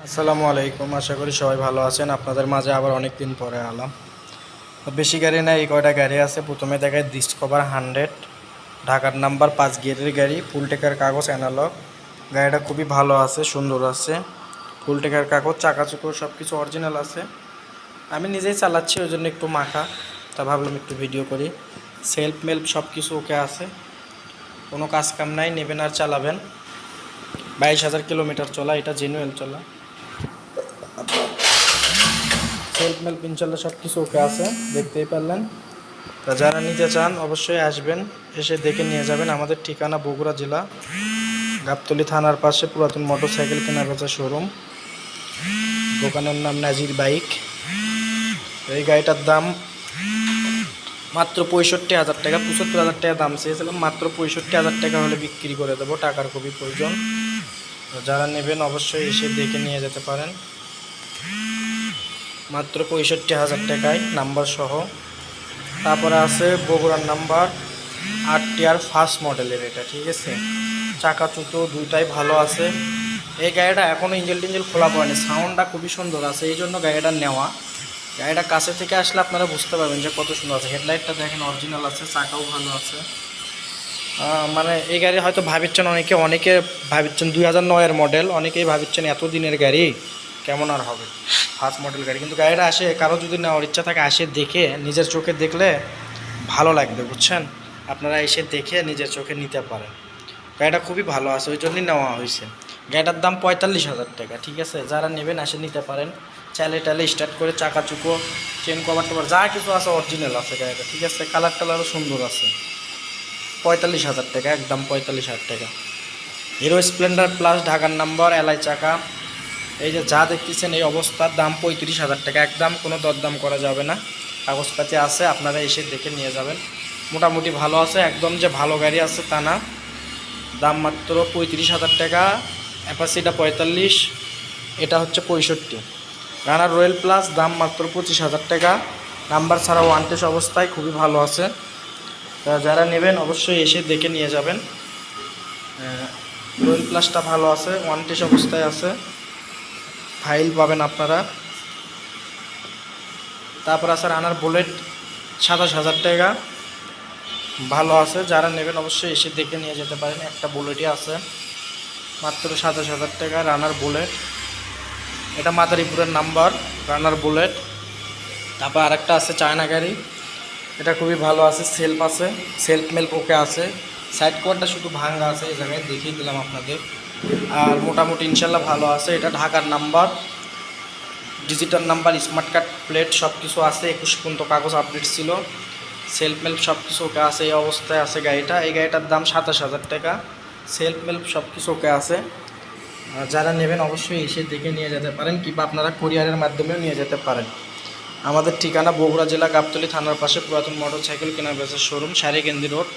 আসসালামু আলাইকুম, আশা করি সবাই ভালো আছেন। আপনাদের মাঝে আবার অনেক দিন পরে আলাম। বেশি গাড়ি না, এই কয়টা গাড়ি আছে। প্রথমে দেখায় ডিসকভার 100, ঢাকার নাম্বার 5 গিয়ারের গাড়ি, ফুল টেকার কাগজ, অ্যানালগ। গাড়িটা খুবই ভালো আছে, সুন্দর আছে, ফুল টেকার কাগজ, চাকাচুকো সব কিছু অরিজিনাল আছে। আমি নিজেই চালাচ্ছি, ওই জন্য একটু মাখা, তা ভাবলাম একটু ভিডিও করি। সেলফ মেল্প সব কিছু ওকে আছে, কোনো কাজ কাম নাই, নেবেন আর চালাবেন। 22,000 কিলোমিটার চলা, এটা জেনুয়েল চলা। সেলফ মেল্প ইনশাল্লাহ সব কিছু ওকে আছে, দেখতেই পারলেন। তা যারা নিতে চান অবশ্যই আসবেন, এসে দেখে নিয়ে যাবেন। আমাদের ঠিকানা বগুড়া জেলা, গাবতলী থানার পাশে পুরাতন মোটরসাইকেল কেনা বেচা শোরুম। দোকানের নাম নাজির বাইক। এই গাড়িটার দাম মাত্র 65,000 টাকা। 75,000 টাকা দাম চেয়েছিলাম, মাত্র 65,000 টাকা হলে বিক্রি করে দেবো। টাকার খুবই প্রয়োজন। যারা নেবেন অবশ্যই এসে দেখে নিয়ে যেতে পারেন, মাত্র 65,000 টাকায়, নাম্বার সহ। তারপরে আছে বগুড়ার নাম্বার 8 টিয়ার ফার্স্ট মডেলের, এটা ঠিক আছে। চাকা চুটো দুইটাই ভালো আছে। এই গাড়িটা এখনও ইঞ্জিল টিঞ্জিল খোলা পড়েনি, সাউন্ডটা খুবই সুন্দর আছে, এই জন্য গাড়িটা নেওয়া। গাড়িটা কাছে থেকে আসলে আপনারা বুঝতে পারবেন যে কত সুন্দর আছে। হেডলাইটটা দেখেন অরিজিনাল আছে, চাকাও ভালো আছে। মানে এই গাড়ি হয়তো ভাবিচ্ছেন অনেকে ভাবিচ্ছেন 2009-এর মডেল, অনেকেই ভাবিচ্ছেন এত দিনের গাড়ি কেমন আর হবে, ফার্স্ট মডেল গাড়ি। কিন্তু গাড়িটা আসে, কারো যদি নেওয়ার ইচ্ছা থাকে আসে দেখে নিজের চোখে দেখলে ভালো লাগবে, বুঝছেন। আপনারা এসে দেখে নিজের চোখে নিতে পারেন। গাড়িটা খুবই ভালো আছে, ওই জন্যই নেওয়া হয়েছে। গাড়িটার দাম 45,000 টাকা, ঠিক আছে। যারা নেবেন আসে নিতে পারেন। চাইলে টাইলে স্টার্ট করে চাকা চুকো, চেন কভার টভার যা কিছু আছে অরিজিনাল আছে গাড়িটা, ঠিক আছে। কালার টালারও সুন্দর আছে। 45,000 টাকা, একদম 45,000 টাকা। হিরো স্প্লেন্ডার প্লাস, ঢাকার নাম্বার, এলআই চাকা। এই যে যা দেখতেছেন এই অবস্থার দাম 35,000 টাকা, একদম কোনো দরদাম করা যাবে না। কাগজপাতি আছে, আপনারা এসে দেখে নিয়ে যাবেন। মোটামুটি ভালো আছে, একদম যে ভালো গাড়ি আছে তা না। দাম মাত্র 35,000 টাকা। অ্যাপাসিটা 45, এটা হচ্ছে 65। রানার রয়্যাল প্লাস, দাম মাত্র 25,000 টাকা। নাম্বার ছাড়া ওয়ান টেস্ট অবস্থায়, খুবই ভালো আছে। তা যারা নেবেন অবশ্যই এসে দেখে নিয়ে যাবেন। রয়্যাল প্লাসটা ভালো আছে, ওয়ান টেস্ট অবস্থায় আছে, ফাইল পাবেন আপনারা। তারপর আছে রানার বুলেট, 27,000 টাকা, ভালো আছে। যারা নেবেন অবশ্যই এসে দেখে নিয়ে যেতে পারেন। একটা বুলেটই আছে, মাত্র 27,000 টাকা, রানার বুলেট। এটা মাদারীপুরের নাম্বার, রানার বুলেট। তারপর আরেকটা আছে চায়না গাড়ি, এটা খুবই ভালো আছে, সেলফ আছে, সেলফ মেল্প ওকে আছে। সাইড কভারটা শুধু ভাঙা আছে, এই জায়গায় দেখিয়ে দিলাম আপনাদের। আর মোটামুটি ইনশাল্লাহ ভালো আছে। এটা ঢাকার number, digital number, smart card plate সব কিছু আছে। 21 পর্যন্ত কাগজ আপডেট ছিল। সেলফ মেল্প সব কিছু ওকে আছে, এই অবস্থায় আছে গাড়িটা। এই গাড়িটার দাম 27,000 টাকা, সেলফ মেল্প সব কিছু ওকে আছে। যারা নেবেন অবশ্যই এসে দেখে নিয়ে যেতে পারেন, কিংবা আপনারা কুরিয়ারের মাধ্যমেও নিয়ে যেতে পারেন। আমাদের ঠিকানা বগুড়া জেলা, গাবতলী থানার পাশে পুরাতন মোটরসাইকেল কেনা বেচার শোরুম, সারেকেন্দি রোড।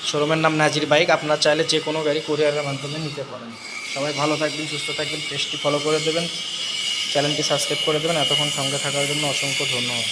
শোরুমের নাম নাজির বাইক। আপনারা চাইলে যে কোনো গাড়ি কুরিয়ারের মাধ্যমে নিতে পারেন। সবাই ভালো থাকবেন, সুস্থ থাকবেন, পেজটি ফলো করে দেবেন, চ্যানেলটি সাবস্ক্রাইব করে দেবেন। এতক্ষণ সঙ্গে থাকার জন্য অসংখ্য ধন্যবাদ।